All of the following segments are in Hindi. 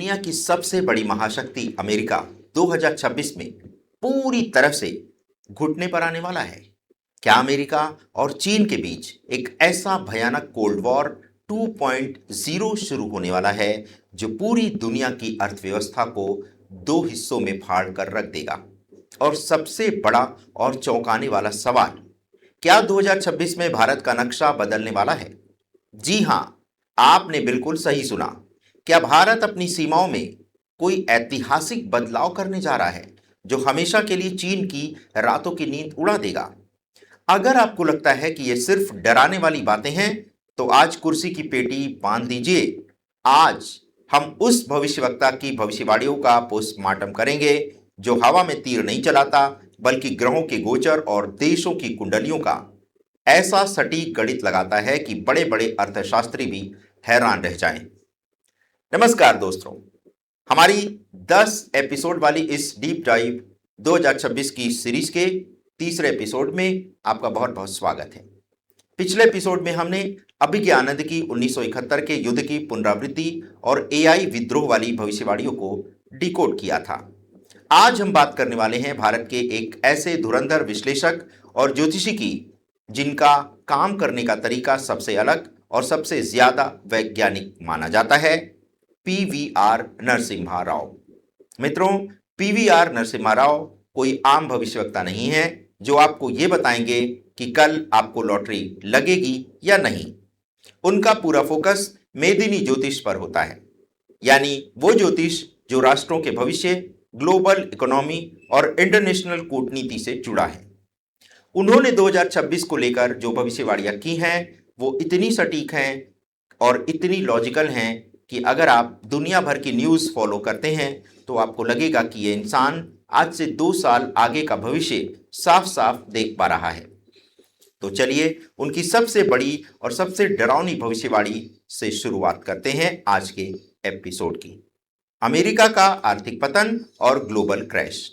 दुनिया की सबसे बड़ी महाशक्ति अमेरिका 2026 में पूरी तरह से घुटने पर आने वाला है। क्या अमेरिका और चीन के बीच एक ऐसा भयानक कोल्ड वॉर 2.0 शुरू होने वाला है जो पूरी दुनिया की अर्थव्यवस्था को दो हिस्सों में फाड़ कर रख देगा? और सबसे बड़ा और चौंकाने वाला सवाल, क्या 2026 में भारत का नक्शा बदलने वाला है? जी हां, आपने बिल्कुल सही सुना। क्या भारत अपनी सीमाओं में कोई ऐतिहासिक बदलाव करने जा रहा है जो हमेशा के लिए चीन की रातों की नींद उड़ा देगा? अगर आपको लगता है कि ये सिर्फ डराने वाली बातें हैं, तो आज कुर्सी की पेटी बांध दीजिए। आज हम उस भविष्यवक्ता की भविष्यवाणियों का पोस्टमार्टम करेंगे जो हवा में तीर नहीं चलाता, बल्कि ग्रहों के गोचर और देशों की कुंडलियों का ऐसा सटीक गणित लगाता है कि बड़े बड़े अर्थशास्त्री भी हैरान रह जाएं। नमस्कार दोस्तों, हमारी 10 एपिसोड वाली इस डीप डाइव 2026 की सीरीज के तीसरे एपिसोड में आपका बहुत बहुत स्वागत है। पिछले एपिसोड में हमने अभिज्ञानंद की 1971 के युद्ध की पुनरावृत्ति और एआई विद्रोह वाली भविष्यवाणियों को डिकोड किया था। आज हम बात करने वाले हैं भारत के एक ऐसे धुरंधर विश्लेषक और ज्योतिषी की जिनका काम करने का तरीका सबसे अलग और सबसे ज्यादा वैज्ञानिक माना जाता है, पीवीआर नरसिम्हा राव। मित्रों, पीवीआर नरसिम्हा राव कोई आम भविष्यवक्ता नहीं है जो आपको ये बताएंगे कि कल आपको लॉटरी लगेगी या नहीं। उनका पूरा फोकस मेदिनी ज्योतिष पर होता है, यानी वो ज्योतिष जो राष्ट्रों के भविष्य, ग्लोबल इकोनॉमी और इंटरनेशनल कूटनीति से जुड़ा है। उन्होंने 2026 को लेकर जो भविष्यवाणियां की हैं वो इतनी सटीक हैं और इतनी लॉजिकल हैं कि अगर आप दुनिया भर की न्यूज़ फॉलो करते हैं तो आपको लगेगा कि ये इंसान आज से 2 साल आगे का भविष्य साफ साफ देख पा रहा है। तो चलिए उनकी सबसे बड़ी और सबसे डरावनी भविष्यवाणी से शुरुआत करते हैं आज के एपिसोड की, अमेरिका का आर्थिक पतन और global crash.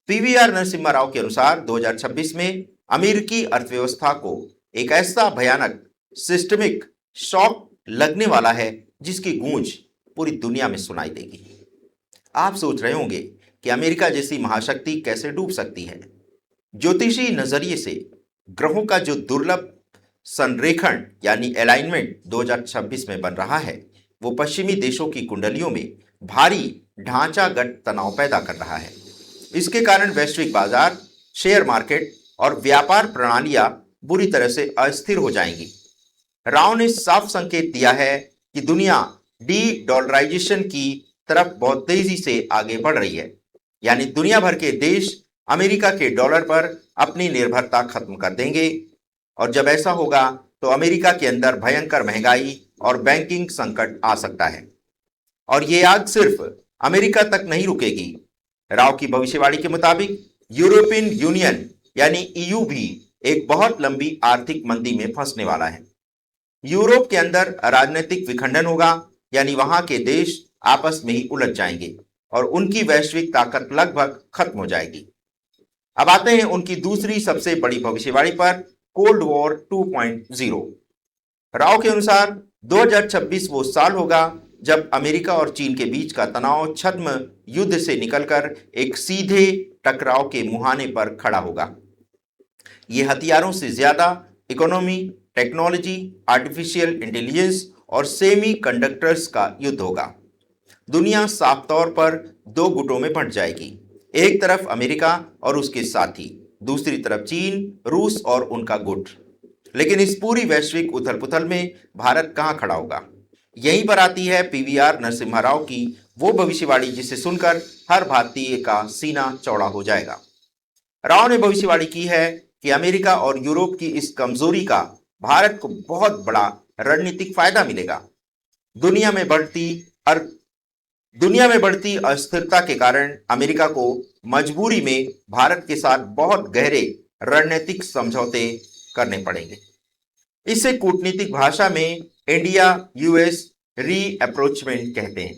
PVR Narasimha Rao के अनुसार 2026 में अमेरिकी अर्थव्यवस्था को एक ऐसा भयानक सिस्टमिक शॉक लगने वाला है जिसकी गूंज पूरी दुनिया में सुनाई देगी। आप सोच रहे होंगे कि अमेरिका जैसी महाशक्ति कैसे डूब सकती है। ज्योतिषी नजरिए से ग्रहों का जो दुर्लभ संरेखण यानी अलाइनमेंट 2026 में बन रहा है वो पश्चिमी देशों की कुंडलियों में भारी ढांचागत तनाव पैदा कर रहा है। इसके कारण वैश्विक बाजार, शेयर मार्केट और व्यापार प्रणालियां बुरी तरह से अस्थिर हो जाएंगी। राव ने साफ संकेत दिया है कि दुनिया डी डॉलराइजेशन की तरफ बहुत तेजी से आगे बढ़ रही है, यानी दुनिया भर के देश अमेरिका के डॉलर पर अपनी निर्भरता खत्म कर देंगे। और जब ऐसा होगा तो अमेरिका के अंदर भयंकर महंगाई और बैंकिंग संकट आ सकता है। और ये आग सिर्फ अमेरिका तक नहीं रुकेगी। राव की भविष्यवाणी के मुताबिक यूरोपियन यूनियन यानी ईयू भी एक बहुत लंबी आर्थिक मंदी में फंसने वाला है। यूरोप के अंदर राजनीतिक विखंडन होगा, यानी वहां के देश आपस में ही उलझ जाएंगे और उनकी वैश्विक ताकत लगभग खत्म हो जाएगी। अब आते हैं उनकी दूसरी सबसे बड़ी भविष्यवाणी पर, कोल्ड वॉर 2.0। राव के अनुसार 2026 वो साल होगा जब अमेरिका और चीन के बीच का तनाव छद्म युद्ध से निकलकर एक सीधे टकराव के मुहाने पर खड़ा होगा। ये हथियारों से ज्यादा इकोनॉमी, टेक्नोलॉजी, आर्टिफिशियल इंटेलिजेंस और सेमी कंडक्टर्स का युद्ध होगा। दुनिया साफ तौर पर दो गुटों में बंट जाएगी, एक तरफ अमेरिका और उसके साथी, दूसरी तरफ चीन, रूस और उनका गुट। लेकिन इस पूरी वैश्विक उथल पुथल में भारत कहां खड़ा होगा? यहीं पर आती है पीवीआर नरसिम्हा राव की वो भविष्यवाणी जिसे सुनकर हर भारतीय का सीना चौड़ा हो जाएगा। राव ने भविष्यवाणी की है कि अमेरिका और यूरोप की इस कमजोरी का भारत को बहुत बड़ा रणनीतिक फायदा मिलेगा। दुनिया में बढ़ती अस्थिरता के कारण अमेरिका को मजबूरी में भारत के साथ बहुत गहरे रणनीतिक समझौते करने पड़ेंगे। इसे कूटनीतिक भाषा में इंडिया यूएस री अप्रोचमेंट कहते हैं।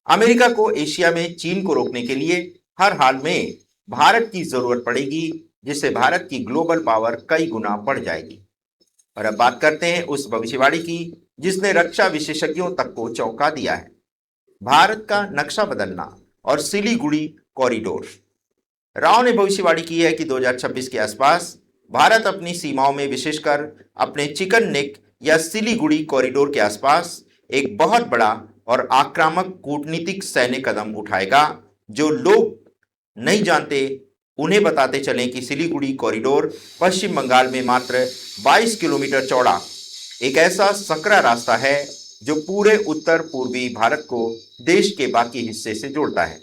अमेरिका को एशिया में चीन को रोकने के लिए हर हाल में भारत की जरूरत पड़ेगी, जिससे भारत की ग्लोबल पावर कई गुना बढ़ जाएगी। और अब बात करते हैं उस भविष्यवाणी की जिसने रक्षा विशेषज्ञों तक को चौंका दिया है। भारत का नक्शा बदलना और सिलीगुड़ी कॉरिडोर। राव ने भविष्यवाणी की है कि 2026 के आसपास भारत अपनी सीमाओं में, विशेषकर अपने चिकन नेक या सिलीगुड़ी कॉरिडोर के आसपास, एक बहुत बड़ा और आक्रामक कूटनीतिक सैन्य कदम उठाएगा। जो लोग नहीं जानते उन्हें बताते चलें कि सिलीगुड़ी कॉरिडोर पश्चिम बंगाल में मात्र 22 किलोमीटर चौड़ा एक ऐसा सकरा रास्ता है जो पूरे उत्तर पूर्वी भारत को देश के बाकी हिस्से से जोड़ता है।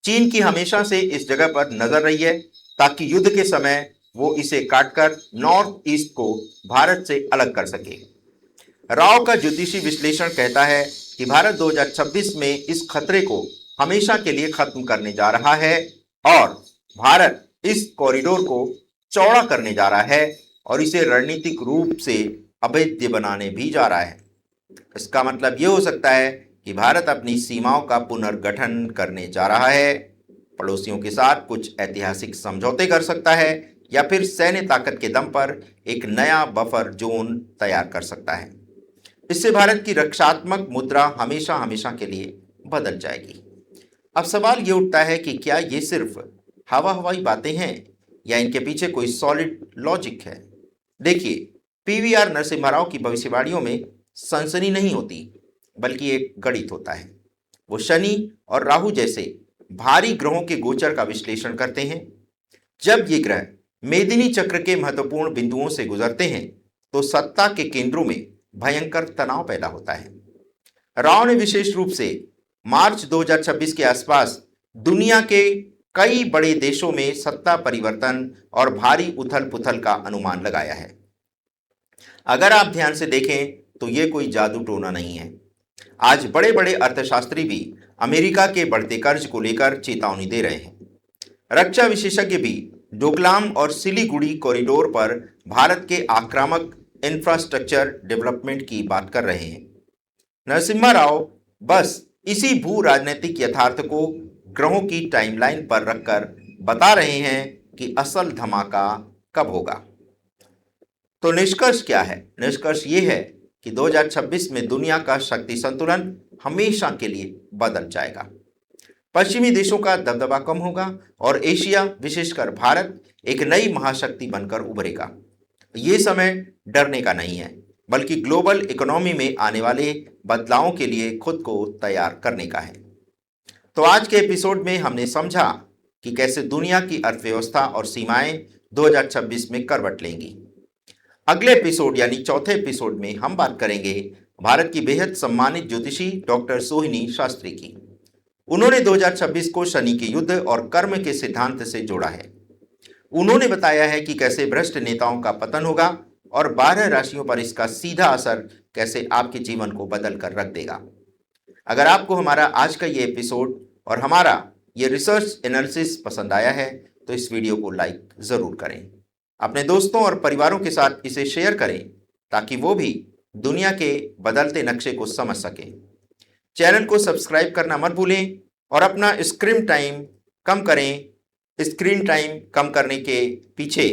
चीन की हमेशा से इस जगह पर नजर रही है ताकि युद्ध के समय वो इसे काटकर नॉर्थ ईस्ट को भारत से अलग कर सके। राव का ज्योतिषी विश्लेषण कहता है कि भारत 2026 में इस खतरे को हमेशा के लिए खत्म करने जा रहा है और भारत इस कॉरिडोर को चौड़ा करने जा रहा है और इसे रणनीतिक रूप से अभेद्य बनाने भी जा रहा है। इसका मतलब यह हो सकता है कि भारत अपनी सीमाओं का पुनर्गठन करने जा रहा है, पड़ोसियों के साथ कुछ ऐतिहासिक समझौते कर सकता है या फिर सैन्य ताकत के दम पर एक नया बफर जोन तैयार कर सकता है। इससे भारत की रक्षात्मक मुद्रा हमेशा हमेशा के लिए बदल जाएगी। अब सवाल ये उठता है कि क्या ये सिर्फ हवाई बातें हैं या इनके पीछे कोई सॉलिड लॉजिक है। देखिए, पीवीआर नरसिम्हा राव की भविष्यवाणियों में सनसनी नहीं होती, बल्कि एक गणित होता है। वो शनि और राहु जैसे भारी ग्रहों के गोचर का विश्लेषण करते हैं। जब ये ग्रह मेदिनी चक्र के महत्वपूर्ण बिंदुओं से गुजरते हैं तो सत्ता के केंद्रों में भयंकर तनाव पैदा होता है। राव ने विशेष रूप से मार्च 2026 के आसपास दुनिया के कई बड़े देशों में सत्ता परिवर्तन और भारी उथल पुथल का अनुमान लगाया है। अगर आप ध्यान से देखें तो यह कोई जादू टोना नहीं है। आज बड़े बड़े अर्थशास्त्री भी अमेरिका के बढ़ते कर्ज को लेकर चेतावनी दे रहे हैं। रक्षा विशेषज्ञ भी डोकलाम और सिलीगुड़ी कॉरिडोर पर भारत के आक्रामक इंफ्रास्ट्रक्चर डेवलपमेंट की बात कर रहे हैं। नरसिम्हा राव बस इसी भू राजनीतिक यथार्थ को ग्रहों की टाइमलाइन पर रखकर बता रहे हैं कि असल धमाका कब होगा। तो निष्कर्ष क्या है? निष्कर्ष ये है कि 2026 में दुनिया का शक्ति संतुलन हमेशा के लिए बदल जाएगा। पश्चिमी देशों का दबदबा कम होगा और एशिया, विशेषकर भारत, एक नई महाशक्ति बनकर उभरेगा। ये समय डरने का नहीं है, बल्कि ग्लोबल इकोनॉमी में आने वाले बदलावों के लिए खुद को तैयार करने का है। तो आज के एपिसोड में हमने समझा कि कैसे दुनिया की अर्थव्यवस्था और सीमाएं 2026 में करवट लेंगी। अगले एपिसोड यानी चौथे एपिसोड में हम बात करेंगे भारत की बेहद सम्मानित ज्योतिषी डॉक्टर सोहिनी शास्त्री की। उन्होंने 2026 को शनि के युद्ध और कर्म के सिद्धांत से जोड़ा है। उन्होंने बताया है कि कैसे भ्रष्ट नेताओं का पतन होगा और 12 राशियों पर इसका सीधा असर कैसे आपके जीवन को बदल कर रख देगा। अगर आपको हमारा आज का ये एपिसोड और हमारा ये रिसर्च एनालिसिस पसंद आया है तो इस वीडियो को लाइक ज़रूर करें। अपने दोस्तों और परिवारों के साथ इसे शेयर करें ताकि वो भी दुनिया के बदलते नक्शे को समझ सकें। चैनल को सब्सक्राइब करना मत भूलें और अपना स्क्रीन टाइम कम करें। स्क्रीन टाइम कम करने के पीछे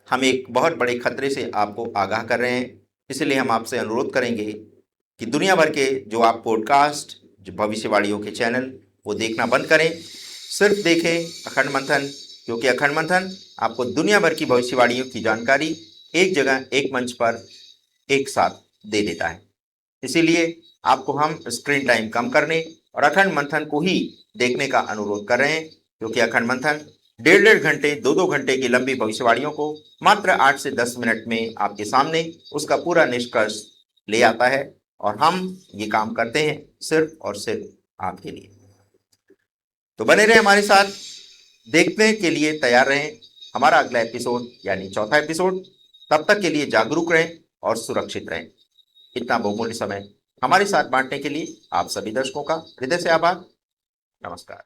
हम एक बहुत बड़े खतरे से आपको आगाह कर रहे हैं, इसलिए हम आपसे अनुरोध करेंगे कि दुनिया भर के जो आप पॉडकास्ट, जो भविष्यवाणियों के चैनल, वो देखना बंद करें। सिर्फ देखें अखंड मंथन, क्योंकि अखंड मंथन आपको दुनिया भर की भविष्यवाणियों की जानकारी एक जगह, एक मंच पर एक साथ दे देता है। इसीलिए आपको हम स्क्रीन टाइम कम करने और अखंड मंथन को ही देखने का अनुरोध कर रहे हैं, क्योंकि अखंड मंथन 1.5 घंटे, 2 घंटे की लंबी भविष्यवाणियों को मात्र 8 से 10 मिनट में आपके सामने उसका पूरा निष्कर्ष ले आता है और हम ये काम करते हैं सिर्फ और सिर्फ आपके लिए। तो बने रहें हमारे साथ, देखने के लिए तैयार रहें हमारा अगला एपिसोड यानी चौथा एपिसोड। तब तक के लिए जागरूक रहें और सुरक्षित रहें। इतना बहुमूल्य समय हमारे साथ बांटने के लिए आप सभी दर्शकों का हृदय से आभार। नमस्कार।